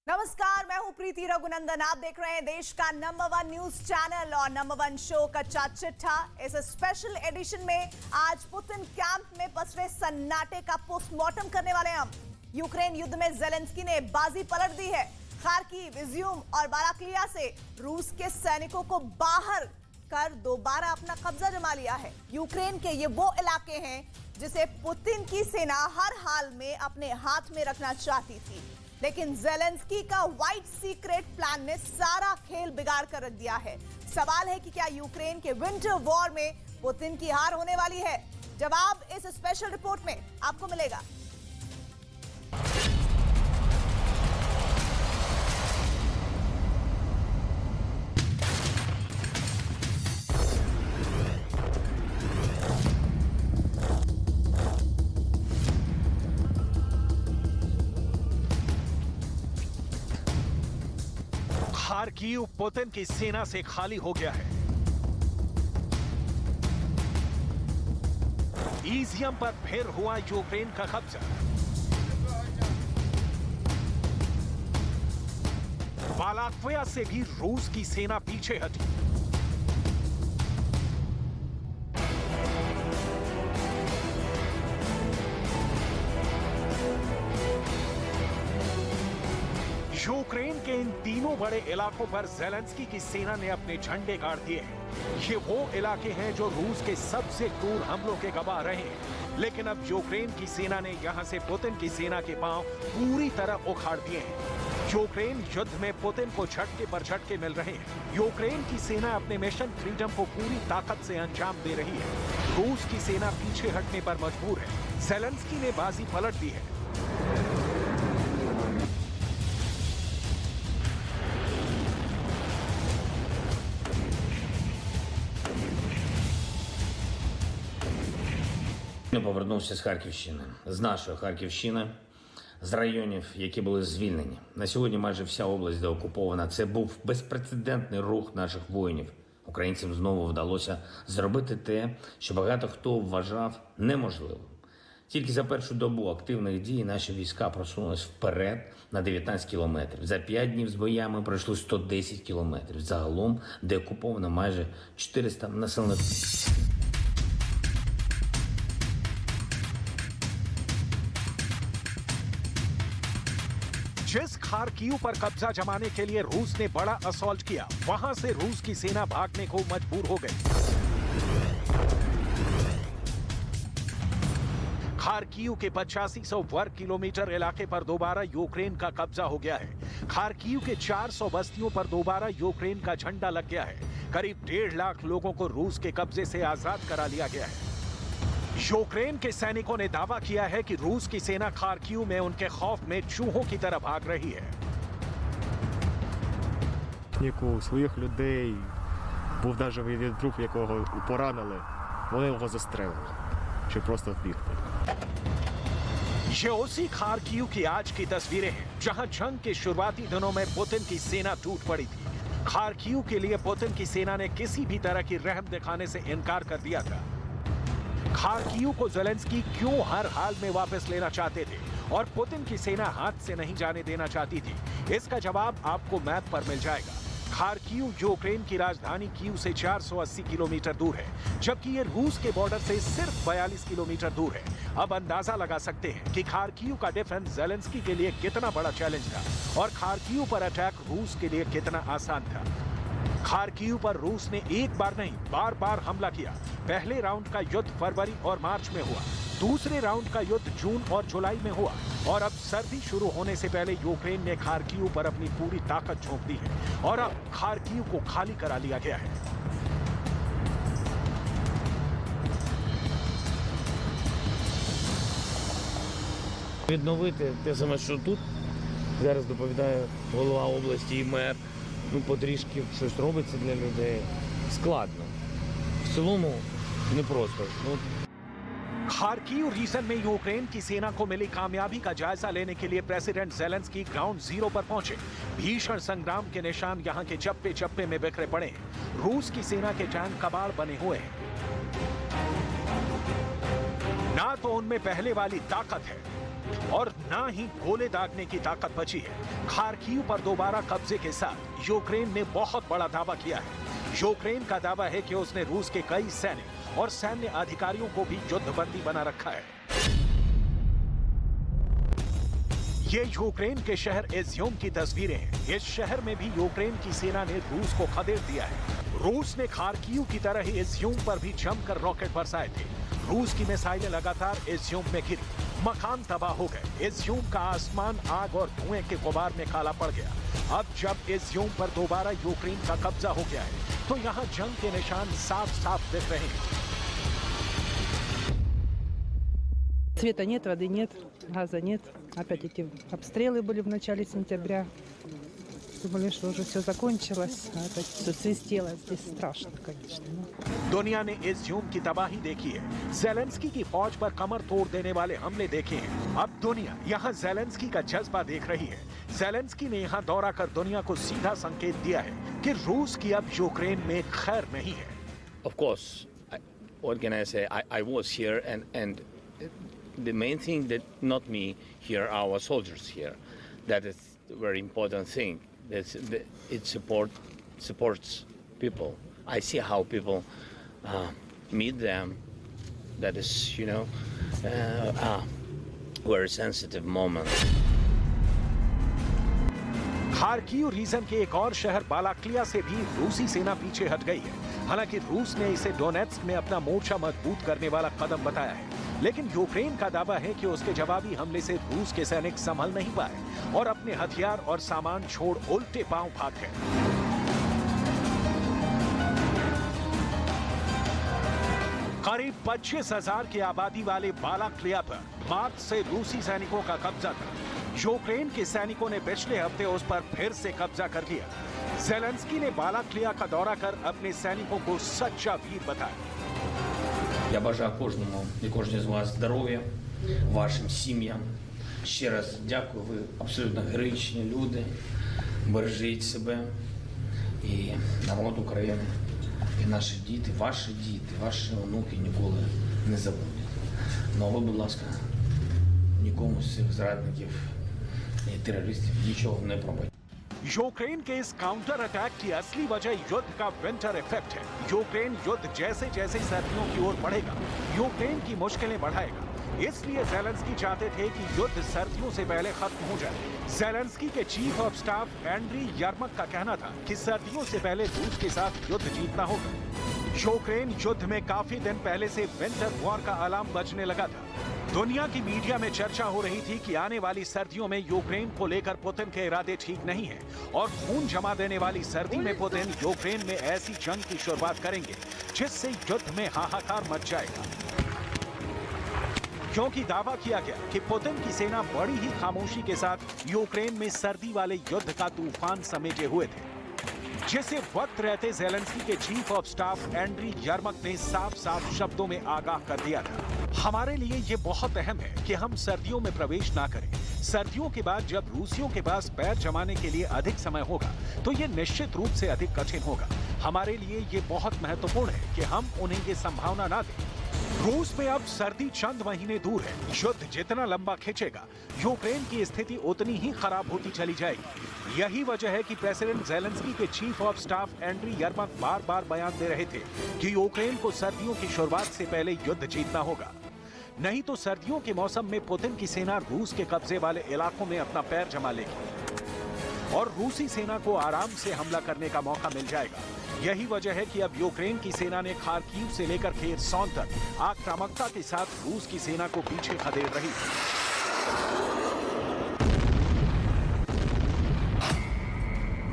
नमस्कार, मैं हूं प्रीति रघुनंदन। आप देख रहे हैं देश का नंबर 1 न्यूज चैनल और नंबर 1 शो कच्चा चिट्ठा। इस स्पेशल एडिशन में आज पुतिन कैंप में पसरे सन्नाटे का पोस्टमार्टम करने वाले हैं हम। यूक्रेन युद्ध में जेलेंस्की ने बाजी पलट दी है। खार्किव, इज्यूम और बाराक्लिया से रूस के सैनिकों को बाहर कर दोबारा अपना कब्जा जमा लिया है। यूक्रेन के ये वो इलाके हैं जिसे पुतिन की सेना हर हाल में अपने हाथ में रखना चाहती थी, लेकिन जेलेंस्की का व्हाइट सीक्रेट प्लान ने सारा खेल बिगाड़ कर रख दिया है। सवाल है कि क्या यूक्रेन के विंटर वॉर में पुतिन की हार होने वाली है? जवाब इस स्पेशल रिपोर्ट में आपको मिलेगा। खार्किव पुतिन की सेना से खाली हो गया है। इजियम पर फिर हुआ यूक्रेन का कब्जा। बालाक्विया से भी रूस की सेना पीछे हटी। यूक्रेन के इन तीनों बड़े इलाकों पर जेलेंस्की की सेना ने अपने झंडे गाड़ दिए हैं। ये वो इलाके हैं जो रूस के सबसे क्रूर हमलों के गवाह रहे हैं, लेकिन अब यूक्रेन की सेना ने यहां से पुतिन की सेना के पांव पूरी तरह उखाड़ दिए हैं। यूक्रेन युद्ध में पुतिन को झटके पर झटके मिल रहे हैं। यूक्रेन की सेना अपने मिशन फ्रीडम को पूरी ताकत से अंजाम दे रही है। रूस की सेना पीछे हटने पर मजबूर है। जेलेंस्की ने बाजी पलट दी है। Повернувся з Харківщини, з нашої Харківщини, з районів, які були звільнені. На сьогодні майже вся область деокупована. Це був безпрецедентний рух наших воїнів. Українцям знову вдалося зробити те, що багато хто вважав неможливим. Тільки за першу добу активних дій наші війська просунулись вперед на 19 кілометрів. За 5 днів з боями пройшли 110 кілометрів. Загалом деокуповано майже 400 населених пунктів. जिस खार्किव पर कब्जा जमाने के लिए रूस ने बड़ा असॉल्ट किया, वहां से रूस की सेना भागने को मजबूर हो गई। खार्किव के 8500 वर्ग किलोमीटर इलाके पर दोबारा यूक्रेन का कब्जा हो गया है। खार्किव के 400 बस्तियों पर दोबारा यूक्रेन का झंडा लग गया है। करीब 1.5 लाख लोगों को रूस के कब्जे से आजाद करा लिया गया है। यूक्रेन के सैनिकों ने दावा किया है कि रूस की सेना खार्किव में उनके खौफ में चूहों की तरह भाग रही है। Своїх людей був навіть від друг, якого поранили, вони його застрелили, щоб просто вбігти. ये उसी खार्किव की आज की तस्वीरें हैं, जहां जंग के शुरुआती दिनों में पुतिन की सेना टूट पड़ी थी। खार्किव के लिए पुतिन की सेना ने किसी भी तरह की रहम दिखाने से इनकार कर दिया था। खार्किव को जेलेंस्की क्यों हर हाल में वापस लेना चाहते थे और पुतिन की सेना हाथ से नहीं जाने देना चाहती थी, इसका जवाब आपको मैप पर मिल जाएगा। खार्किव यूक्रेन की राजधानी कीव से 480 किलोमीटर दूर है, जबकि ये रूस के बॉर्डर से सिर्फ 42 किलोमीटर दूर है। अब अंदाजा लगा सकते हैं कि खार्किव का डिफेंस जेलेंस्की के लिए कितना बड़ा चैलेंज था और खार्किव पर अटैक रूस के लिए कितना आसान था। खार्किव पर रूस ने एक बार नहीं, बार बार हमला किया। पहले राउंड का युद्ध फरवरी और मार्च में हुआ, दूसरे राउंड का युद्ध जून और जुलाई में हुआ और अब सर्दी शुरू होने से पहले यूक्रेन ने खार्किव पर अपनी पूरी ताकत झोंक दी है और अब खार्किव को खाली करा लिया गया है। Відновити те саме, що тут. Зараз доповідає голова області і мер. Потрішки щось робиться для людей. Складно. В цілому непросто. खार्किव रीजन में यूक्रेन की सेना को मिली कामयाबी का जायजा लेने के लिए प्रेसिडेंट जेलेंस्की ग्राउंड जीरो पर पहुंचे। भीषण संग्राम के निशान यहां के चप्पे चप्पे में बिखरे पड़े हैं। रूस की सेना के टैंक कबाड़ बने हुए हैं। ना तो उनमें पहले वाली ताकत है और ना ही गोले दागने की ताकत बची है। खार्किव पर दोबारा कब्जे के साथ यूक्रेन ने बहुत बड़ा दावा किया है। यूक्रेन का दावा है कि उसने रूस के कई सैनिक और सैन्य अधिकारियों को भी युद्धबंदी बना रखा है। ये यूक्रेन के शहर इज्यूम की तस्वीरें हैं। इस शहर में भी यूक्रेन की सेना ने रूस को खदेड़ दिया है। रूस ने खार्किव की तरह ही इज्यूम पर भी जमकर रॉकेट बरसाए थे। रूस की मिसाइलें लगातार इज्यूम में गिरी, मकान तबाह हो गए। इज्यूम का आसमान आग और धुएं के गुबार में काला पड़ गया। अब जब इज्यूम पर दोबारा यूक्रेन का कब्जा हो गया है, तो यहाँ जंग के निशान साफ साफ दिख रहे हैं। Света нет, воды нет, газа нет. Опять эти обстрелы были в начале сентября. Думали, что уже все закончилось, а это все свистело. Здесь страшно, конечно. दुनिया ने इज्यूम की तबाही देखी है, ज़ेलेंस्की की फौज पर कमर तोड़ देने वाले हमले देखे हैं। अब दुनिया यहाँ ज़ेलेंस्की का जज्बा देख रही है। ज़ेलेंस्की ने यहाँ दौरा कर दुनिया को सीधा संकेत दिया है कि रूस की अब यूक्रेन में खैर नहीं है। Of course, what can I say? I was here and the main thing that not me here, our soldiers here. That is a very important thing. It supports people. I see how people meet them. That is, very sensitive moment. Kharkiv region के एक और शहर बालाक्लिया से भी रूसी सेना पीछे हट गई है। हालांकि रूस ने इसे डोनेट्स्क में अपना मोर्चा मजबूत करने वाला कदम बताया है, लेकिन यूक्रेन का दावा है कि उसके जवाबी हमले से रूस के सैनिक संभल नहीं पाए और अपने हथियार और सामान छोड़ उल्टे पांव भाग गए। करीब 25,000 की आबादी वाले बालाक्लिया पर मार्च से रूसी सैनिकों का कब्जा था। यूक्रेन के सैनिकों ने पिछले हफ्ते उस पर फिर से कब्जा कर लिया। ज़ेलेंस्की ने बालाक्लिया का दौरा कर अपने सैनिकों को सच्चा वीर बताया। Я бажаю кожному і кожній з вас здоров'я, вашим сім'ям. Ще раз дякую, ви абсолютно героїчні люди. Бережіть себе і народ України, і наші діти, ваші онуки ніколи не забудуть. Ну, ви, будь ласка, нікому з цих зрадників і терористів нічого не пробачте. यूक्रेन के इस काउंटर अटैक की असली वजह युद्ध का विंटर इफेक्ट है। यूक्रेन युद्ध जैसे जैसे सर्दियों की ओर बढ़ेगा, यूक्रेन की मुश्किलें बढ़ाएगा। इसलिए ज़ेलेंस्की चाहते थे कि युद्ध सर्दियों से पहले खत्म हो जाए। ज़ेलेंस्की के चीफ ऑफ स्टाफ एंड्री यर्मक का कहना था कि सर्दियों से पहले रूस के साथ युद्ध जीतना होगा। यूक्रेन युद्ध में काफी दिन पहले से विंटर वॉर का अलार्म बजने लगा था। दुनिया की मीडिया में चर्चा हो रही थी कि आने वाली सर्दियों में यूक्रेन को लेकर पुतिन के इरादे ठीक नहीं हैं और खून जमा देने वाली सर्दी में पुतिन यूक्रेन में ऐसी जंग की शुरुआत करेंगे जिससे युद्ध में हाहाकार मच जाएगा। क्योंकि दावा किया गया कि पुतिन की सेना बड़ी ही खामोशी के साथ यूक्रेन में सर्दी वाले युद्ध का तूफान समेटे हुए थे, जिसे वक्त रहते ज़ेलेंस्की के चीफ ऑफ स्टाफ एंड्री यर्मक ने साफ साफ शब्दों में आगाह कर दिया था। हमारे लिए ये बहुत अहम है कि हम सर्दियों में प्रवेश ना करें। सर्दियों के बाद जब रूसियों के पास पैर जमाने के लिए अधिक समय होगा, तो ये निश्चित रूप से अधिक कठिन होगा। हमारे लिए ये बहुत महत्वपूर्ण है कि हम उन्हें ये संभावना ना दें। रूस में अब सर्दी चंद महीने दूर है। युद्ध जितना लंबा खिंचेगा, यूक्रेन की स्थिति उतनी ही खराब होती चली जाएगी। यही वजह है कि प्रेसिडेंट ज़ेलेंस्की के चीफ ऑफ स्टाफ एंड्री यर्मक बार बार बयान दे रहे थे कि यूक्रेन को सर्दियों की शुरुआत से पहले युद्ध जीतना होगा, नहीं तो सर्दियों के मौसम में पुतिन की सेना रूस के कब्जे वाले इलाकों में अपना पैर जमा लेगी और रूसी सेना को आराम से हमला करने का मौका मिल जाएगा। यही वजह है कि अब यूक्रेन की सेना ने खार्किव से लेकर खेरसोन तक आक्रामकता के साथ रूस की सेना को पीछे खदेड़ रही है।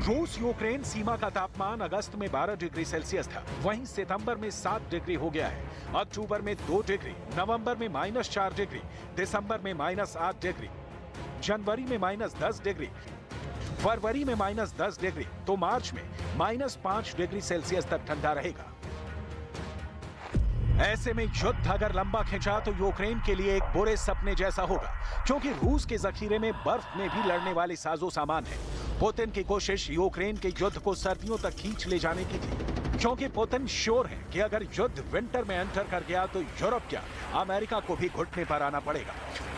रूस यूक्रेन सीमा का तापमान अगस्त में 12 डिग्री सेल्सियस था, वहीं सितंबर में 7 डिग्री हो गया है, अक्टूबर में 2 डिग्री, नवंबर में -4 डिग्री, दिसंबर में -8 डिग्री, जनवरी में -10 डिग्री, फरवरी में -10 डिग्री, तो मार्च में -5 डिग्री सेल्सियस तक ठंडा रहेगा। ऐसे में युद्ध अगर लंबा खिंचा तो यूक्रेन के लिए एक बुरे सपने जैसा होगा, क्योंकि रूस के जखीरे में बर्फ में भी लड़ने वाले साजो सामान है। पुतिन की कोशिश यूक्रेन के युद्ध को सर्दियों तक खींच ले जाने की थी, क्योंकि पुतिन श्योर है कि अगर युद्ध विंटर में एंटर कर गया तो यूरोप क्या अमेरिका को भी घुटने पर आना पड़ेगा।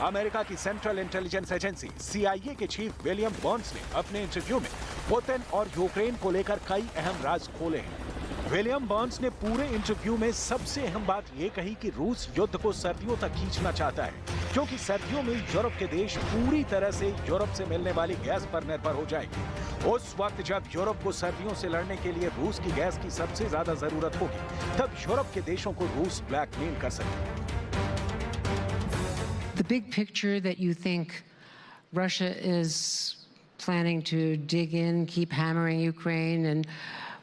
अमेरिका की सेंट्रल इंटेलिजेंस एजेंसी CIA के चीफ विलियम बर्न्स ने अपने इंटरव्यू में पुतिन और यूक्रेन को लेकर कई अहम राज खोले हैं। विलियम बर्न्स ने पूरे इंटरव्यू में सबसे अहम बात यह कही कि रूस युद्ध को सर्दियों तक खींचना चाहता है, क्योंकि सर्दियों में यूरोप के देश पूरी तरह से यूरोप से मिलने वाली गैस पर निर्भर हो जाएंगे। उस वक्त जब यूरोप को सर्दियों से लड़ने के लिए रूस की गैस की सबसे ज्यादा जरूरत होगी, तब यूरोप के देशों को रूस ब्लैकमेल कर सकेगा। The big picture that you think Russia is planning to dig in, keep hammering Ukraine, and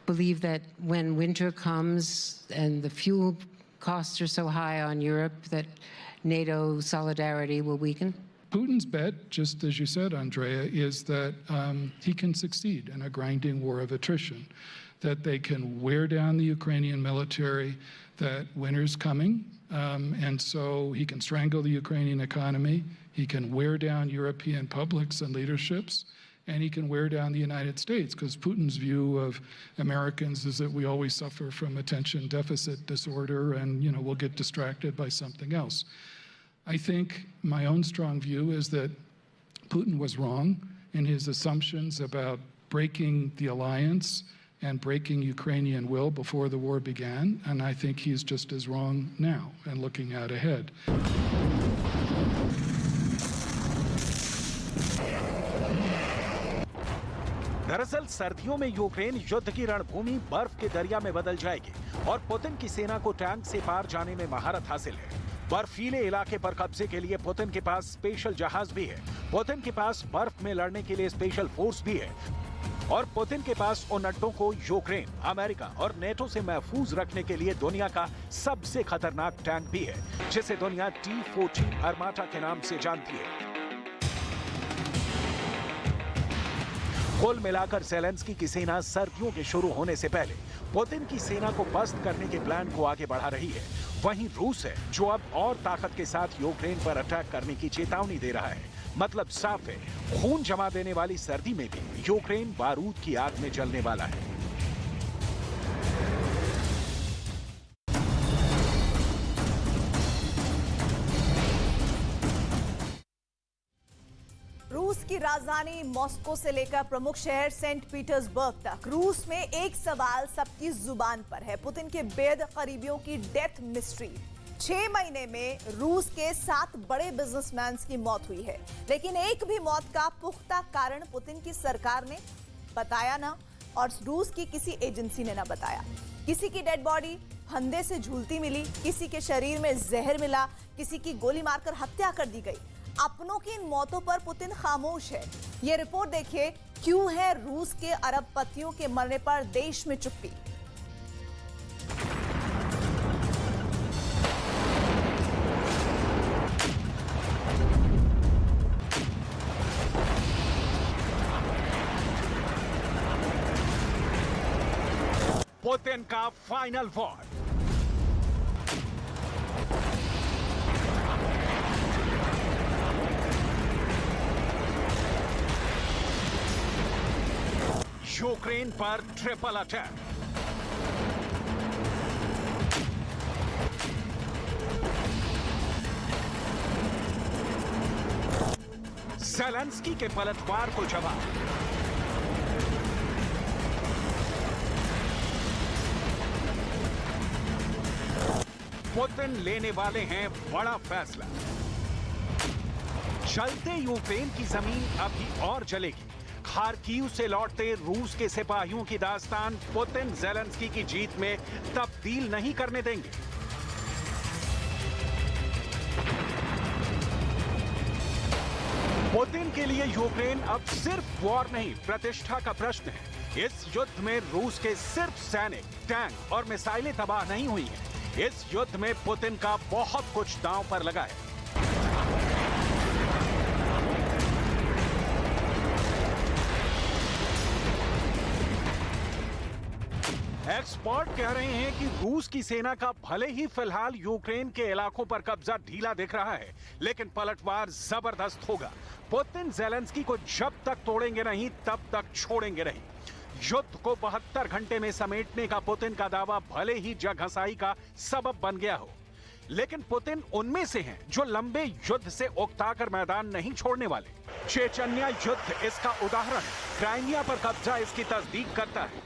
believe that when winter comes and the fuel costs are so high on Europe that NATO solidarity will weaken? Putin's bet, just as you said, Andrea, is that he can succeed in a grinding war of attrition, that they can wear down the Ukrainian military, that winter's coming, and so he can strangle the Ukrainian economy, he can wear down European publics and leaderships, and he can wear down the United States, because Putin's view of Americans is that we always suffer from attention deficit disorder and, we'll get distracted by something else. I think my own strong view is that Putin was wrong in his assumptions about breaking the alliance and breaking Ukrainian will before the war began, and I think he's just as wrong now and looking out ahead. दरअसल सर्दियों में Ukraine युद्ध की रणभूमि बर्फ के दरिया में बदल जाएगी और पुतिन की सेना को टैंक से पार जाने में महारत हासिल है। बर्फीले इलाके पर कब्जे के लिए पुतिन के पास स्पेशल जहाज भी है, पुतिन के पास बर्फ में लड़ने के लिए स्पेशल फोर्स भी है और पुतिन के पास उन अड्डों को यूक्रेन, अमेरिका और नेटो से महफूज रखने के लिए दुनिया का सबसे खतरनाक टैंक भी है, जिसे दुनिया T-40 आर्माटा के नाम से जानती है। कुल मिलाकर ज़ेलेंस्की की सेना सर्दियों के शुरू होने से पहले पुतिन की सेना को पस्त करने के प्लान को आगे बढ़ा रही है। वहीं रूस है जो अब और ताकत के साथ यूक्रेन पर अटैक करने की चेतावनी दे रहा है। मतलब साफ है, खून जमा देने वाली सर्दी में भी यूक्रेन बारूद की आग में जलने वाला है। रूस की राजधानी मॉस्को से लेकर प्रमुख शहर सेंट पीटर्सबर्ग तक रूस में एक सवाल सबकी जुबान पर है, पुतिन के बेहद करीबियों की डेथ मिस्ट्री। 6 महीने में रूस के 7 बड़े बिजनेसमैन की मौत हुई है, लेकिन एक भी मौत का पुख्ता कारण पुतिन की सरकार ने बताया ना और रूस की किसी एजेंसी ने ना बताया। किसी की डेड बॉडी फंदे से झूलती मिली, किसी के शरीर में जहर मिला, किसी की गोली मारकर हत्या कर दी गई। अपनों की इन मौतों पर पुतिन खामोश है। ये रिपोर्ट देखिए, क्यों है रूस के अरबपतियों के मरने पर देश में चुप्पी। पुतिन का फाइनल वॉर। यूक्रेन पर ट्रिपल अटैक। ज़ेलेंस्की के पलटवार को जवाब। पुतिन लेने वाले हैं बड़ा फैसला। जलते यूक्रेन की जमीन अभी और जलेगी। खार्किव से लौटते रूस के सिपाहियों की दास्तान पुतिन ज़ेलेंस्की की जीत में तब्दील नहीं करने देंगे। पुतिन के लिए यूक्रेन अब सिर्फ वॉर नहीं, प्रतिष्ठा का प्रश्न है। इस युद्ध में रूस के सिर्फ सैनिक, टैंक और मिसाइलें तबाह नहीं हुई हैं। इस युद्ध में पुतिन का बहुत कुछ दांव पर लगा है। एक्सपर्ट कह रहे हैं कि रूस की सेना का भले ही फिलहाल यूक्रेन के इलाकों पर कब्जा ढीला दिख रहा है, लेकिन पलटवार जबरदस्त होगा। पुतिन ज़ेलेंस्की को जब तक तोड़ेंगे नहीं, तब तक छोड़ेंगे नहीं। युद्ध को 72 घंटे में समेटने का पुतिन का दावा भले ही जग हंसाई का सबब बन गया हो, लेकिन पुतिन उनमें से हैं जो लंबे युद्ध से उकताकर मैदान नहीं छोड़ने वाले। चेचन्या युद्ध इसका उदाहरण है। क्राइमिया पर कब्जा इसकी तस्दीक करता है।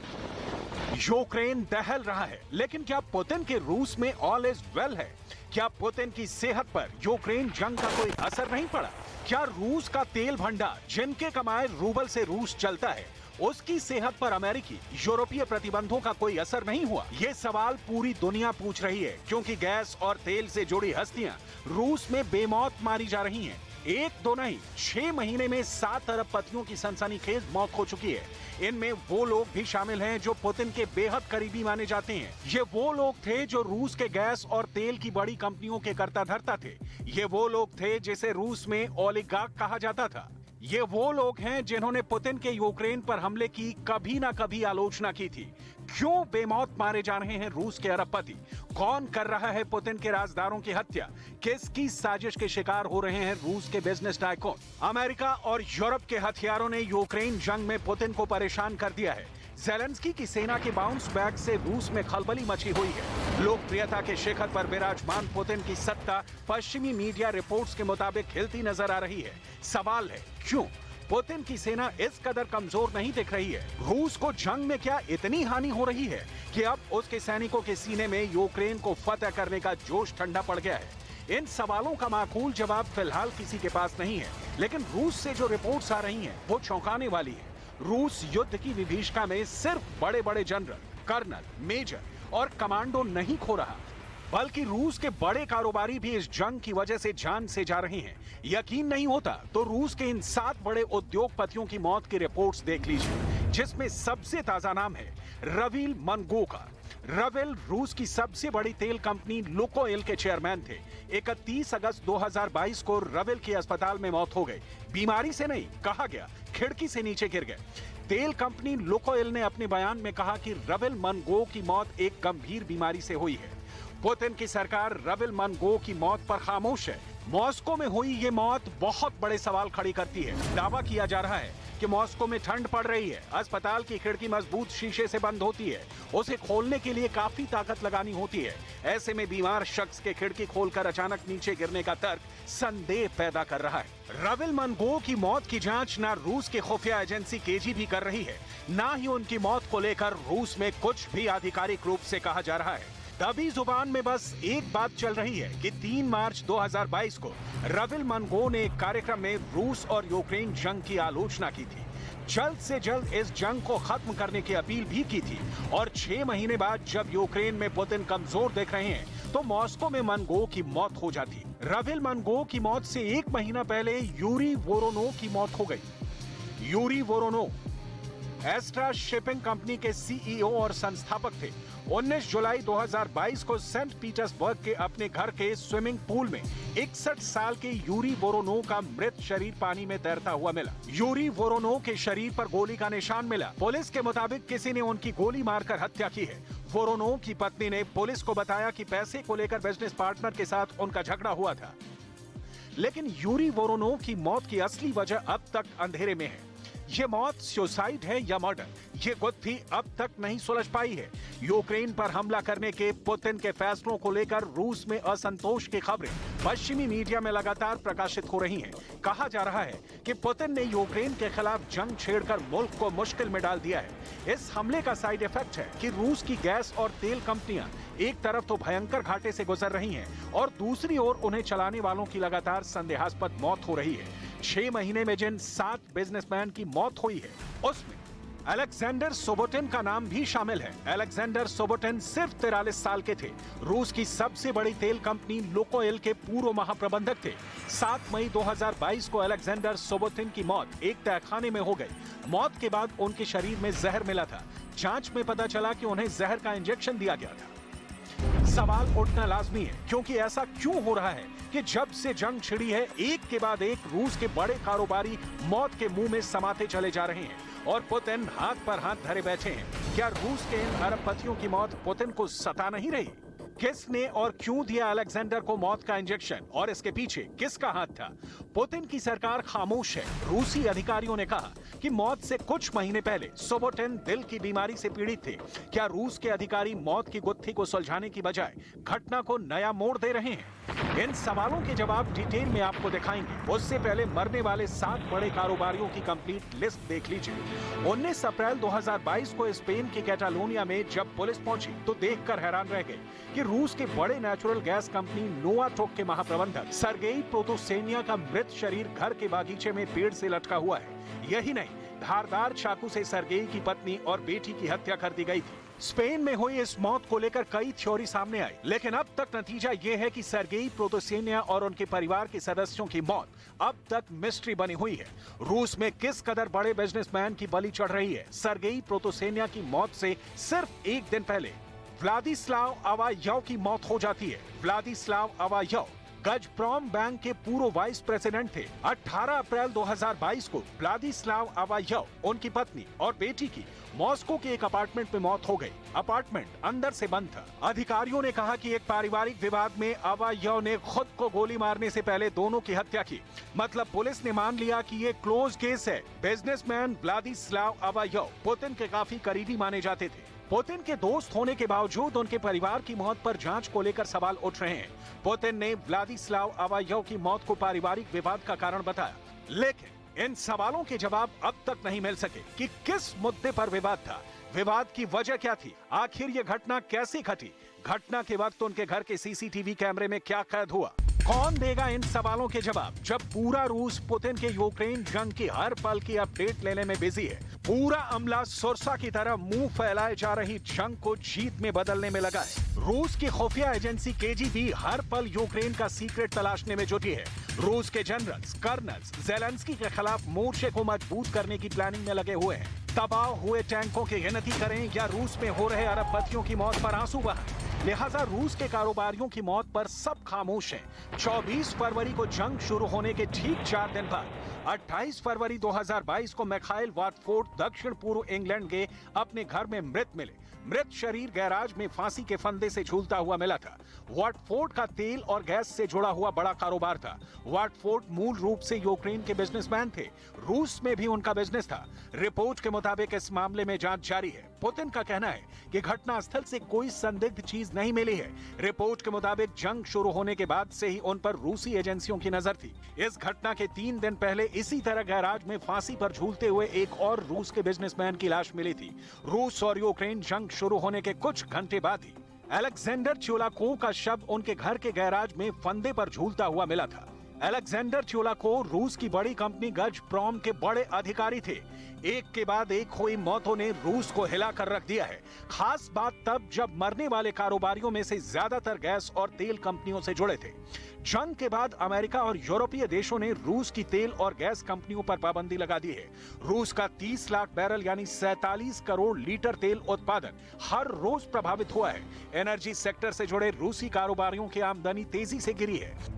यूक्रेन दहल रहा है, लेकिन क्या पुतिन के रूस में ऑल इज वेल है? क्या पुतिन की सेहत पर यूक्रेन जंग का कोई असर नहीं पड़ा? क्या रूस का तेल भंडार, जिनके कमाए रूबल से रूस चलता है, उसकी सेहत पर अमेरिकी यूरोपीय प्रतिबंधों का कोई असर नहीं हुआ? ये सवाल पूरी दुनिया पूछ रही है, क्योंकि गैस और तेल से जुड़ी हस्तियां रूस में बेमौत मारी जा रही हैं। एक दो नहीं, 6 महीने में 7 अरबपतियों की सनसनीखेज मौत हो चुकी है। इनमें वो लोग भी शामिल हैं जो पुतिन के बेहद करीबी माने जाते हैं। ये वो लोग थे जो रूस के गैस और तेल की बड़ी कंपनियों के कर्ता धर्ता थे। ये वो लोग थे जिसे रूस में ओलिगार्क कहा जाता था। ये वो लोग हैं जिन्होंने पुतिन के यूक्रेन पर हमले की कभी ना कभी आलोचना की थी। क्यों बेमौत मारे जा रहे हैं रूस के अरबपति? कौन कर रहा है पुतिन के राजदारों की हत्या? किसकी साजिश के शिकार हो रहे हैं रूस के बिजनेस टाइकून? अमेरिका और यूरोप के हथियारों ने यूक्रेन जंग में पुतिन को परेशान कर दिया है। ज़ेलेंस्की की सेना के बाउंस बैक से रूस में खलबली मची हुई है। लोकप्रियता के शिखर पर विराजमान पुतिन की सत्ता पश्चिमी मीडिया रिपोर्ट्स के मुताबिक हिलती नजर आ रही है। सवाल है, क्यों? पुतिन की सेना इस कदर कमजोर नहीं दिख रही है। रूस को जंग में क्या इतनी हानि हो रही है कि अब उसके सैनिकों के सीने में यूक्रेन को फतह करने का जोश ठंडा पड़ गया है? इन सवालों का माकूल जवाब फिलहाल किसी के पास नहीं है, लेकिन रूस से जो रिपोर्ट्स आ रही हैं, वो चौंकाने वाली है। रूस युद्ध की विभीषिका में सिर्फ बड़े बड़े जनरल, कर्नल, मेजर और कमांडो नहीं खो रहा, बल्कि रूस के बड़े कारोबारी भी इस जंग की वजह से जान से जा रहे हैं। यकीन नहीं होता तो रूस के इन 7 बड़े उद्योगपतियों की मौत की रिपोर्ट्स देख लीजिए, जिसमें सबसे ताजा नाम है रविल मनगो का। रविल रूस की सबसे बड़ी तेल कंपनी लुकोइल के चेयरमैन थे। 31 अगस्त 2022 को रविल की अस्पताल में मौत हो गई। बीमारी से नहीं, कहा गया खिड़की से नीचे गिर गए। तेल कंपनी लुकोइल ने अपने बयान में कहा कि रविल मनगो की मौत एक गंभीर बीमारी से हुई है। पुतिन की सरकार रविल मनगो की मौत पर खामोश है। मॉस्को में हुई ये मौत बहुत बड़े सवाल खड़ी करती है। दावा किया जा रहा है कि मॉस्को में ठंड पड़ रही है, अस्पताल की खिड़की मजबूत शीशे से बंद होती है, उसे खोलने के लिए काफी ताकत लगानी होती है। ऐसे में बीमार शख्स के खिड़की खोलकर अचानक नीचे गिरने का तर्क संदेह पैदा कर रहा है। रविल मनगो की मौत की जांच ना रूस की खुफिया एजेंसी केजीबी कर रही है, ना ही उनकी मौत को लेकर रूस में कुछ भी आधिकारिक रूप से कहा जा रहा है। दबी जुबान में बस एक बात चल रही है कि 3 मार्च 2022 को रविल मनगो ने एक कार्यक्रम में रूस और यूक्रेन जंग की आलोचना की थी, जल्द से जल्द इस जंग को खत्म करने की अपील भी की थी। और 6 महीने बाद जब यूक्रेन में पुतिन कमजोर दिख रहे हैं, तो मॉस्को में मनगो की मौत हो जाती। रविल मनगो की मौत से 1 महीना पहले यूरी वोरोनोव की मौत हो गई। Yuri Voronov Astra shipping company के सीईओ और संस्थापक थे। 19 जुलाई 2022 को सेंट पीटर्सबर्ग के अपने घर के स्विमिंग पूल में 61 साल के यूरी वोरोनोव का मृत शरीर पानी में तैरता हुआ मिला। यूरी वोरोनोव के शरीर पर गोली का निशान मिला। पुलिस के मुताबिक किसी ने उनकी गोली मारकर हत्या की है। वोरोनोव की पत्नी ने पुलिस को बताया कि पैसे को लेकर बिजनेस पार्टनर के साथ उनका झगड़ा हुआ था। लेकिन यूरी वोरोनोव की मौत की असली वजह अब तक अंधेरे में है। ये मौत सुसाइड है या मर्डर, ये गुत्थी अब तक नहीं सुलझ पाई है। यूक्रेन पर हमला करने के पुतिन के फैसलों को लेकर रूस में असंतोष की खबरें पश्चिमी मीडिया में लगातार प्रकाशित हो रही हैं। कहा जा रहा है कि पुतिन ने यूक्रेन के खिलाफ जंग छेड़कर मुल्क को मुश्किल में डाल दिया है। इस हमले का साइड इफेक्ट है कि रूस की गैस और तेल कंपनियां एक तरफ तो भयंकर घाटे से गुजर रही हैं और दूसरी ओर उन्हें चलाने वालों की लगातार संदेहास्पद मौत हो रही है। 6 महीने में जिन 7 बिजनेसमैन की मौत हुई है, उसमें अलेक्जेंडर सोबोटिन का नाम भी शामिल है। अलेक्जेंडर सोबोटिन सिर्फ 43 साल के थे। रूस की सबसे बड़ी तेल कंपनी लुकोइल के पूर्व महाप्रबंधक थे। 7 मई 2022 को अलेक्जेंडर सोबोटिन की मौत एक तहखाने में हो गई। मौत के बाद उनके शरीर में जहर मिला था। जांच में पता चला कि उन्हें जहर का इंजेक्शन दिया गया था। सवाल उठना लाजमी है, क्योंकि ऐसा क्यों हो रहा है कि जब से जंग छिड़ी है, एक के बाद एक रूस के बड़े कारोबारी मौत के मुंह में समाते चले जा रहे हैं और पुतिन हाथ पर हाथ धरे बैठे हैं। क्या रूस के इन अरबपतियों की मौत पुतिन को सता नहीं रही? किसने और क्यों दिया अलेक्जेंडर को मौत का इंजेक्शन और इसके पीछे किसका हाथ था? पुतिन की सरकार खामोश है। रूसी अधिकारियों ने कहा कि मौत से कुछ महीने पहले सुबोटिन दिल की बीमारी से पीड़ित थे। क्या रूस के अधिकारी मौत की गुत्थी को सुलझाने की बजाय घटना को नया मोड़ दे रहे हैं? इन सवालों के जवाब डिटेल में आपको दिखाएंगे। उससे पहले मरने वाले 7 बड़े कारोबारियों की कंप्लीट लिस्ट देख लीजिए। 19 अप्रैल 2022 को स्पेन के कैटालोनिया में जब पुलिस पहुंची तो देखकर हैरान रह गए कि रूस के बड़े नेचुरल गैस कंपनी नोवाटोक के महाप्रबंधक सर्गेई प्रोतोसेनिया का मृत शरीर घर के बागीचे में पेड़ से लटका हुआ है। यही नहीं, धारदार चाकू से सर्गेई की पत्नी और बेटी की हत्या कर दी गई थी। स्पेन में हुई इस मौत को लेकर कई थ्योरी सामने आई, लेकिन अब तक नतीजा यह है कि सर्गेई प्रोतोसेनिया और उनके परिवार के सदस्यों की मौत अब तक मिस्ट्री बनी हुई है। रूस में किस कदर बड़े बिजनेसमैन की बलि चढ़ रही है? सर्गेई प्रोतोसेनिया की मौत से सिर्फ एक दिन पहले व्लादिस्लाव अवायव की मौत हो जाती है। व्लादिस्लाव अवायव गजप्रॉम बैंक के पूर्व वाइस प्रेसिडेंट थे। 18 अप्रैल 2022 को व्लादिस्लाव अवायव, उनकी पत्नी और बेटी की मॉस्को के एक अपार्टमेंट में मौत हो गई। अपार्टमेंट अंदर से बंद था। अधिकारियों ने कहा कि एक पारिवारिक विवाद में अवायव ने खुद को गोली मारने से पहले दोनों की हत्या की। मतलब पुलिस ने मान लिया कि ये क्लोज केस है। बिजनेसमैन व्लादिस्लाव अवायव पुतिन के काफी करीबी माने जाते थे। पुतिन के दोस्त होने के बावजूद उनके परिवार की मौत पर जांच को लेकर सवाल उठ रहे हैं। पुतिन ने व्लादिस्लाव अवायव की मौत को पारिवारिक विवाद का कारण बताया, लेकिन इन सवालों के जवाब अब तक नहीं मिल सके कि किस मुद्दे पर विवाद था, विवाद की वजह क्या थी, आखिर ये घटना कैसे घटी, घटना के वक्त उनके घर के सीसीटीवी कैमरे में क्या कैद हुआ। कौन देगा इन सवालों के जवाब जब पूरा रूस पुतिन के यूक्रेन जंग की हर पल की अपडेट लेने में बिजी है। पूरा अमला सुरसा की तरह मुंह फैलाए जा रही जंग को जीत में बदलने में लगा है। रूस की खुफिया एजेंसी केजीबी हर पल यूक्रेन का सीक्रेट तलाशने में जुटी है। रूस के जनरल्स, कर्नल्स ज़ेलेंस्की के खिलाफ मोर्चे को मजबूत करने की प्लानिंग में लगे हुए हैं। तबाह हुए टैंकों की गिनती करें या रूस में हो रहे अरबपतियों की मौत पर आंसू बहाएं। लिहाजा रूस के कारोबारियों की मौत पर सब खामोश हैं। 24 फरवरी को जंग शुरू होने के ठीक 4 दिन बाद 28 फरवरी 2022 को मिखाइल वाटफोर्ड दक्षिण पूर्व इंग्लैंड के अपने घर में मृत मिले। मृत शरीर गैराज में फांसी के फंदे से झूलता हुआ मिला था। वाटफोर्ड का तेल और गैस से जुड़ा हुआ बड़ा कारोबार था। वाटफोर्ड मूल रूप से यूक्रेन के बिजनेसमैन थे। रूस में भी उनका बिजनेस था। रिपोर्ट के मुताबिक इस मामले में जांच जारी है। पुतिन का कहना है कि घटनास्थल से कोई संदिग्ध चीज नहीं मिली है। रिपोर्ट के मुताबिक जंग शुरू होने के बाद से ही उन पर रूसी एजेंसियों की नजर थी। इस घटना के 3 दिन पहले इसी तरह गैराज में फांसी पर झूलते हुए एक और रूस के बिजनेसमैन की लाश मिली थी। रूस और यूक्रेन जंग शुरू होने के कुछ घंटे बाद ही अलेक्जेंडर च्योलाकोव का शव उनके घर के गैराज में फंदे पर झूलता हुआ मिला था। अलेक्जेंडर च्योलाकोव रूस की बड़ी कंपनी गजप्रॉम के बड़े अधिकारी थे। एक के बाद एक हुई मौतों ने रूस को हिलाकर रख दिया है। खास बात तब जब मरने वाले कारोबारियों में से ज्यादातर गैस और तेल कंपनियों से जुड़े थे। जंग के बाद अमेरिका और यूरोपीय देशों ने रूस की तेल और गैस कंपनियों पर पाबंदी लगा दी है। रूस का 30 लाख बैरल यानी 47 करोड़ लीटर तेल उत्पादन हर रोज प्रभावित हुआ है। एनर्जी सेक्टर से जुड़े रूसी कारोबारियों की आमदनी तेजी से गिरी है।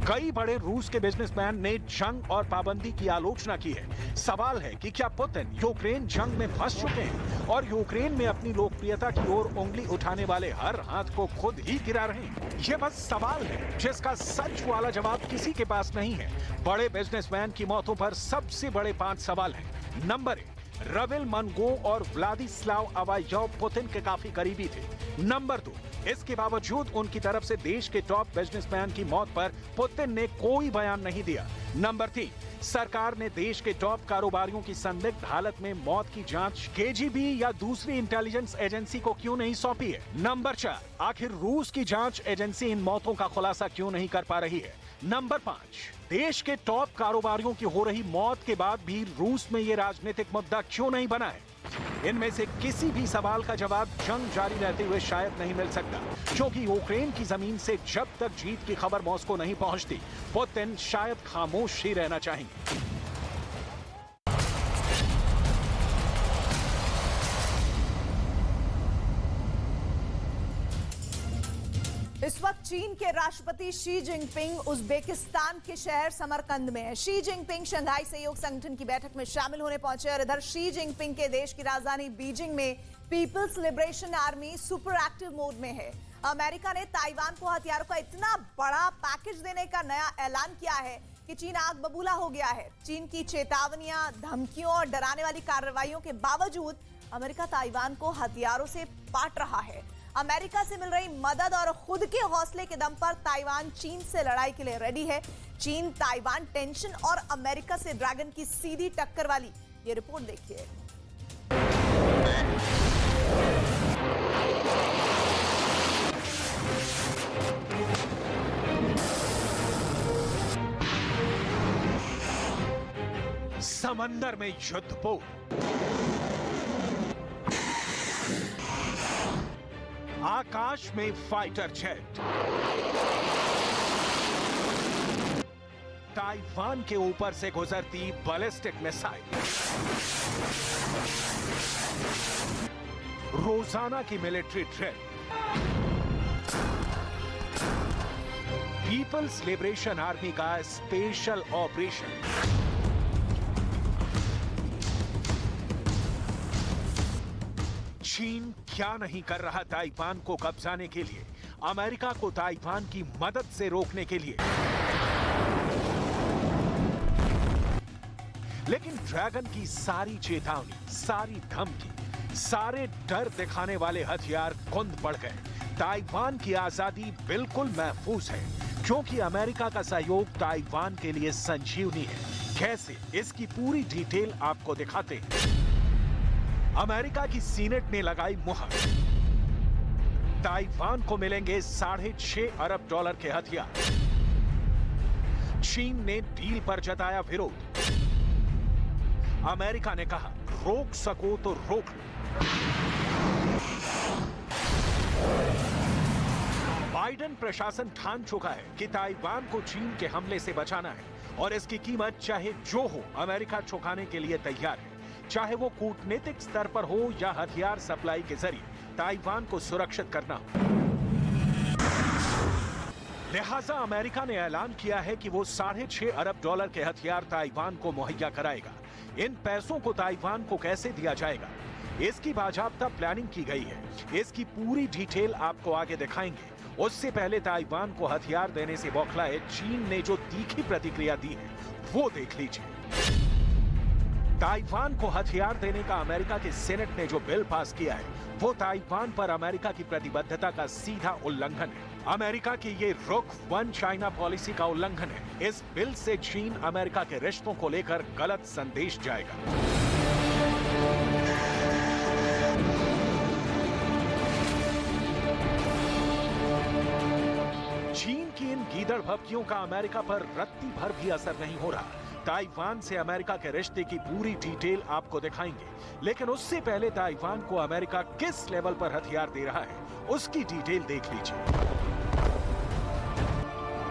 कई बड़े रूस के बिजनेसमैन ने जंग और पाबंदी की आलोचना की है। सवाल है कि क्या पुतिन यूक्रेन जंग में फंस चुके हैं और यूक्रेन में अपनी लोकप्रियता की ओर उंगली उठाने वाले हर हाथ को खुद ही गिरा रहे हैं? ये बस सवाल है जिसका सच वाला जवाब किसी के पास नहीं है। बड़े बिजनेसमैन की मौतों पर सबसे बड़े 5 सवाल हैं। नंबर 1, रविल मनगो और व्लादिस्लाव अवायव पुतिन के काफी करीबी थे। नंबर 2, इसके बावजूद उनकी तरफ से देश के टॉप बिजनेसमैन की मौत पर पुतिन ने कोई बयान नहीं दिया। नंबर 3, सरकार ने देश के टॉप कारोबारियों की संदिग्ध हालत में मौत की जांच केजीबी या दूसरी इंटेलिजेंस एजेंसी को क्यों नहीं सौंपी है। नंबर 4, आखिर रूस की जांच एजेंसी इन मौतों का खुलासा क्यों नहीं कर पा रही है। नंबर 5, देश के टॉप कारोबारियों की हो रही मौत के बाद भी रूस में ये राजनीतिक मुद्दा क्यों नहीं बना है। इनमें से किसी भी सवाल का जवाब जंग जारी रहते हुए शायद नहीं मिल सकता, क्योंकि यूक्रेन की जमीन से जब तक जीत की खबर मॉस्को नहीं पहुंचती, पुतिन शायद खामोश ही रहना चाहेंगे। इस वक्त चीन के राष्ट्रपति शी जिनपिंग उज्बेकिस्तान के शहर समरकंद में है। शी जिनपिंग शंघाई सहयोग संगठन की बैठक में शामिल होने पहुंचे और इधर शी जिनपिंग के देश की राजधानी बीजिंग में People's Liberation Army super active mode में है। अमेरिका ने ताइवान को हथियारों का इतना बड़ा पैकेज देने का नया ऐलान किया है कि चीन आग बबूला हो गया है। चीन की चेतावनियां, धमकियों और डराने वाली कार्रवाइयों के बावजूद अमेरिका ताइवान को हथियारों से पाट रहा है। अमेरिका से मिल रही मदद और खुद के हौसले के दम पर ताइवान चीन से लड़ाई के लिए रेडी है। चीन ताइवान टेंशन और अमेरिका से ड्रैगन की सीधी टक्कर वाली ये रिपोर्ट देखिए। समंदर में युद्धपोत, आकाश में फाइटर जेट, ताइवान के ऊपर से गुजरती बैलिस्टिक मिसाइल, रोजाना की military drill, People's Liberation Army का स्पेशल ऑपरेशन, चीन क्या नहीं कर रहा ताइवान को कब्जाने के लिए, अमेरिका को ताइवान की मदद से रोकने के लिए। लेकिन ड्रैगन की सारी चेतावनी, सारी धमकी, सारे डर दिखाने वाले हथियार कुंद पड़ गए। ताइवान की आजादी बिल्कुल महफूज है क्योंकि अमेरिका का सहयोग ताइवान के लिए संजीवनी है। कैसे, इसकी पूरी डिटेल आपको दिखाते हैं। अमेरिका की सीनेट ने लगाई मुहर, ताइवान को मिलेंगे $6.5 अरब के हथियार। चीन ने डील पर जताया विरोध। अमेरिका ने कहा रोक सको तो रोक लो। बाइडेन प्रशासन ठान चुका है कि ताइवान को चीन के हमले से बचाना है और इसकी कीमत चाहे जो हो अमेरिका चुकाने के लिए तैयार है, चाहे वो कूटनीतिक स्तर पर हो या हथियार सप्लाई के जरिए ताइवान को सुरक्षित करना हो। लिहाजा अमेरिका ने ऐलान किया है कि वो $6.5 अरब के हथियार ताइवान को मुहैया कराएगा। इन पैसों को ताइवान को कैसे दिया जाएगा, इसकी बाजाबता प्लानिंग की गई है। इसकी पूरी डिटेल आपको आगे दिखाएंगे। उससे पहले ताइवान को हथियार देने से बौखलाए चीन ने जो तीखी प्रतिक्रिया दी है वो देख लीजिए। ताइवान को हथियार देने का अमेरिका के सेनेट ने जो बिल पास किया है वो ताइवान पर अमेरिका की प्रतिबद्धता का सीधा उल्लंघन है। अमेरिका की ये रुख वन चाइना पॉलिसी का उल्लंघन है। इस बिल से चीन अमेरिका के रिश्तों को लेकर गलत संदेश जाएगा। चीन की इन गीदड़ भभकियों का अमेरिका पर रत्ती भर भी असर नहीं हो रहा। ताइवान से अमेरिका के रिश्ते की पूरी डिटेल आपको दिखाएंगे, लेकिन उससे पहले ताइवान को अमेरिका किस लेवल पर हथियार दे रहा है उसकी डिटेल देख लीजिए।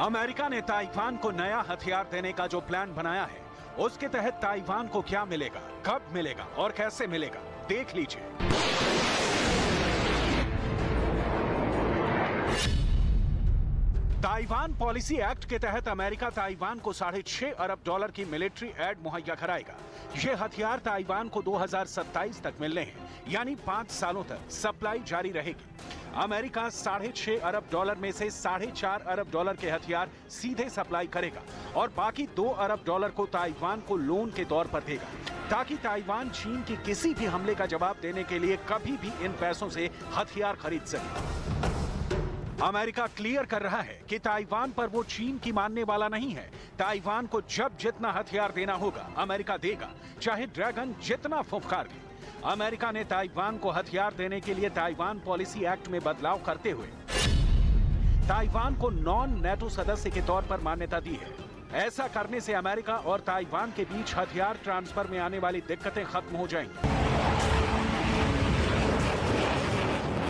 अमेरिका ने ताइवान को नया हथियार देने का जो प्लान बनाया है उसके तहत ताइवान को क्या मिलेगा, कब मिलेगा और कैसे मिलेगा, देख लीजिए। ताइवान पॉलिसी एक्ट के तहत अमेरिका ताइवान को $6.5 अरब की मिलिट्री एड मुहैया कराएगा। ये हथियार ताइवान को 2027 तक मिलने हैं, यानी 5 सालों तक सप्लाई जारी रहेगी। अमेरिका $6.5 अरब में से $4.5 अरब के हथियार सीधे सप्लाई करेगा और बाकी $2 अरब को ताइवान को लोन के तौर पर देगा, ताकि ताइवान चीन की किसी भी हमले का जवाब देने के लिए कभी भी इन पैसों से हथियार खरीद सके। अमेरिका क्लियर कर रहा है कि ताइवान पर वो चीन की मानने वाला नहीं है। ताइवान को जब जितना हथियार देना होगा अमेरिका देगा, चाहे ड्रैगन जितना फुफकार दे। अमेरिका ने ताइवान को हथियार देने के लिए ताइवान पॉलिसी एक्ट में बदलाव करते हुए ताइवान को नॉन नेटो सदस्य के तौर पर मान्यता दी है। ऐसा करने से अमेरिका और ताइवान के बीच हथियार ट्रांसफर में आने वाली दिक्कतें खत्म हो जाएंगी।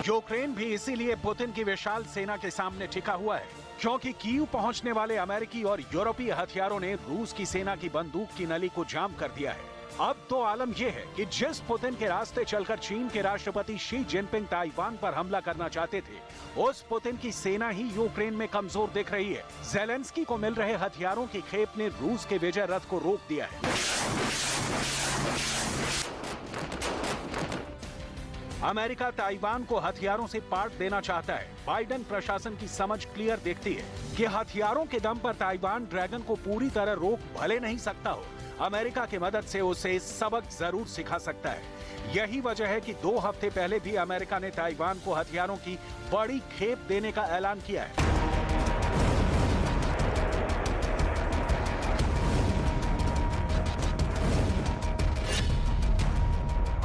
यूक्रेन भी इसीलिए पुतिन की विशाल सेना के सामने टिका हुआ है, क्योंकि कीव पहुंचने वाले अमेरिकी और यूरोपीय हथियारों ने रूस की सेना की बंदूक की नली को जाम कर दिया है। अब तो आलम यह है कि जिस पुतिन के रास्ते चलकर चीन के राष्ट्रपति शी जिनपिंग ताइवान पर हमला करना चाहते थे, उस पुतिन की सेना ही यूक्रेन में कमजोर दिख रही है। ज़ेलेंस्की को मिल रहे हथियारों की खेप ने रूस के विजय रथ को रोक दिया है। अमेरिका ताइवान को हथियारों से पाट देना चाहता है। बाइडेन प्रशासन की समझ क्लियर दिखती है कि हथियारों के दम पर ताइवान ड्रैगन को पूरी तरह रोक भले नहीं सकता हो, अमेरिका की मदद से उसे सबक जरूर सिखा सकता है। यही वजह है कि 2 हफ्ते पहले भी अमेरिका ने ताइवान को हथियारों की बड़ी खेप देने का ऐलान किया है।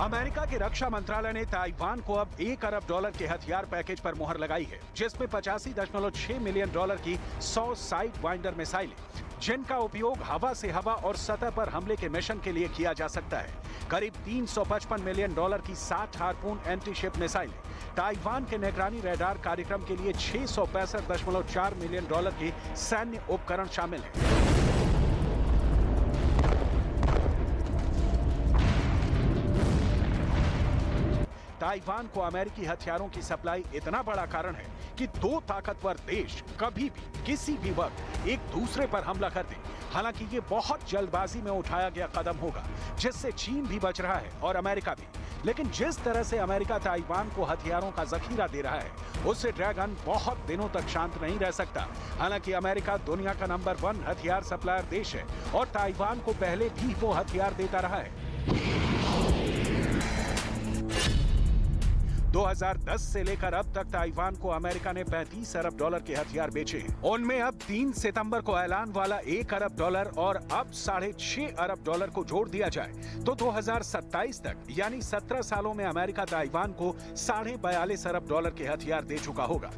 अमेरिका के रक्षा मंत्रालय ने ताइवान को अब $1 अरब के हथियार पैकेज पर मुहर लगाई है, जिसमें $85.6 मिलियन की 100 साइड वाइंडर मिसाइलें, जिनका उपयोग हवा से हवा और सतह पर हमले के मिशन के लिए किया जा सकता है। करीब $355 मिलियन की 60 हार्पून एंटी शिप मिसाइलें, ताइवान के निगरानी रडार कार्यक्रम के लिए $665.4 मिलियन के सैन्य उपकरण शामिल हैं। ताइवान को अमेरिकी हथियारों की सप्लाई इतना बड़ा कारण है कि 2 ताकतवर देश कभी भी किसी भी वक्त एक दूसरे पर हमला कर दें। हालांकि ये बहुत जल्दबाजी में उठाया गया कदम होगा, जिससे चीन भी बच रहा है और अमेरिका भी। लेकिन जिस तरह से अमेरिका ताइवान को हथियारों का जखीरा दे रहा है, उससे ड्रैगन बहुत दिनों तक शांत नहीं रह सकता। हालांकि अमेरिका दुनिया का नंबर 1 हथियार सप्लायर देश है और ताइवान को पहले भी वो हथियार देता रहा है। 2010 से लेकर अब तक ताइवान को अमेरिका ने $35 अरब के हथियार बेचे हैं। उनमें अब 3 सितंबर को ऐलान वाला $1 अरब और अब $6.5 अरब को जोड़ दिया जाए तो 2027 तक यानी 17 सालों में अमेरिका ताइवान को $42.5 अरब के हथियार दे चुका होगा।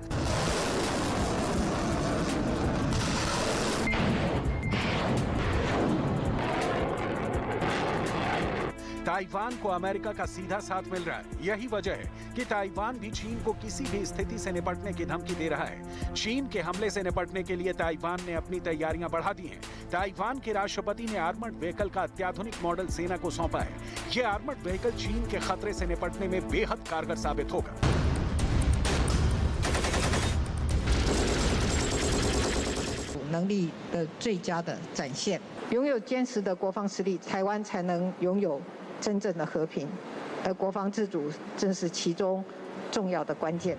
ताइवान को अमेरिका का सीधा साथ मिल रहा है। यही वजह है कि ताइवान भी चीन को किसी भी स्थिति से निपटने की धमकी दे रहा है। चीन के हमले से निपटने के लिए ताइवान ने अपनी तैयारियां बढ़ा दी हैं। ताइवान के राष्ट्रपति ने आर्मर्ड व्हीकल का अत्याधुनिक मॉडल सेना को सौंपा है। ये आर्मर्ड व्हीकल चीन के खतरे से निपटने में बेहद कारगर साबित होगा। 能力的最佳的展现，拥有坚实的国防实力，台湾才能拥有真正的和平，而国防自主正是其中重要的关键。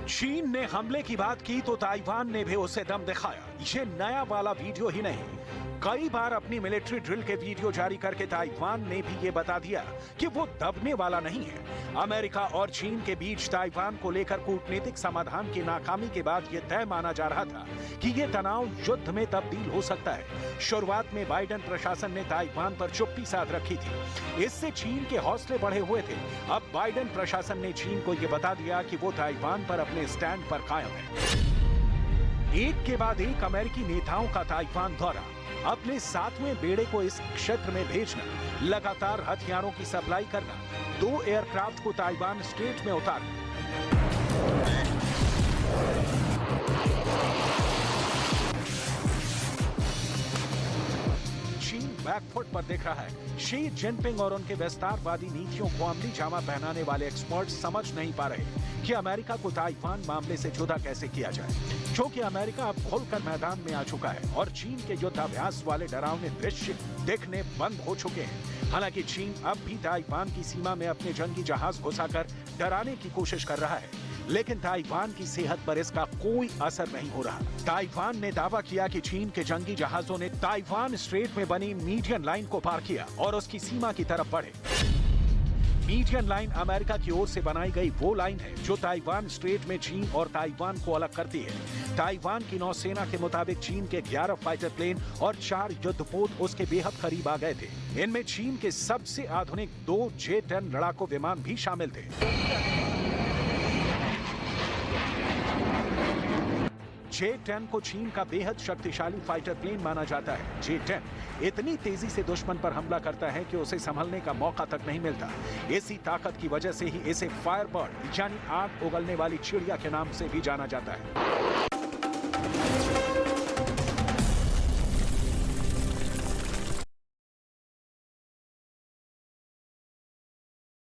चीन ने हमले की बात की तो ताइवान ने भी उसे दम दिखाया। ये नया वाला वीडियो ही नहीं, कई बार अपनी मिलिट्री ड्रिल के वीडियो जारी करके ताइवान ने भी ये बता दिया कि वो दबने वाला नहीं है। अमेरिका और चीन के बीच ताइवान को लेकर कूटनीतिक समाधान की नाकामी के बाद ये तय माना जा रहा था कि ये तनाव युद्ध में तब्दील हो सकता है। शुरुआत में बाइडेन प्रशासन ने ताइवान पर चुप्पी साध रखी थी, इससे चीन के हौसले बढ़े हुए थे। अब बाइडेन प्रशासन ने चीन को ये बता दिया कि वो ताइवान पर अपने स्टैंड पर कायम है। एक के बाद एक अमेरिकी नेताओं का ताइवान दौरा, अपने 7वें बेड़े को इस क्षेत्र में भेजना, लगातार हथियारों की सप्लाई करना, 2 एयरक्राफ्ट को ताइवान स्ट्रेट में उतारना। चीन बैकफुट पर दिख रहा है। शी जिनपिंग और उनके विस्तारवादी नीतियों को अमली जामा पहनाने वाले एक्सपर्ट समझ नहीं पा रहे कि अमेरिका को ताइवान मामले से जुदा कैसे किया जाए, क्योंकि अमेरिका अब खुलकर मैदान में आ चुका है और चीन के युद्धाभ्यास वाले डरावने दृश्य देखने बंद हो चुके हैं। हालांकि चीन अब भी ताइवान की सीमा में अपने जंगी जहाज घुसाकर डराने की कोशिश कर रहा है, लेकिन ताइवान की सेहत पर इसका कोई असर नहीं हो रहा। ताइवान ने दावा किया कि चीन के जंगी जहाजों ने ताइवान स्ट्रेट में बनी मीडियन लाइन को पार किया और उसकी सीमा की तरफ बढ़े। मीडियन लाइन अमेरिका की ओर से बनाई गई वो लाइन है जो ताइवान स्ट्रेट में चीन और ताइवान को अलग करती है। ताइवान की नौसेना के मुताबिक चीन के 11 फाइटर प्लेन और 4 युद्धपोत उसके बेहद करीब आ गए थे। इनमें चीन के सबसे आधुनिक 2 J-10 लड़ाकू विमान भी शामिल थे। J-10 को चीन का बेहद शक्तिशाली फाइटर प्लेन माना जाता है। J-10 इतनी तेजी से दुश्मन पर हमला करता है कि उसे संभलने का मौका तक नहीं मिलता। इसी ताकत की वजह से ही इसे फायरबर्ड यानी आग उगलने वाली चिड़िया के नाम से भी जाना जाता है।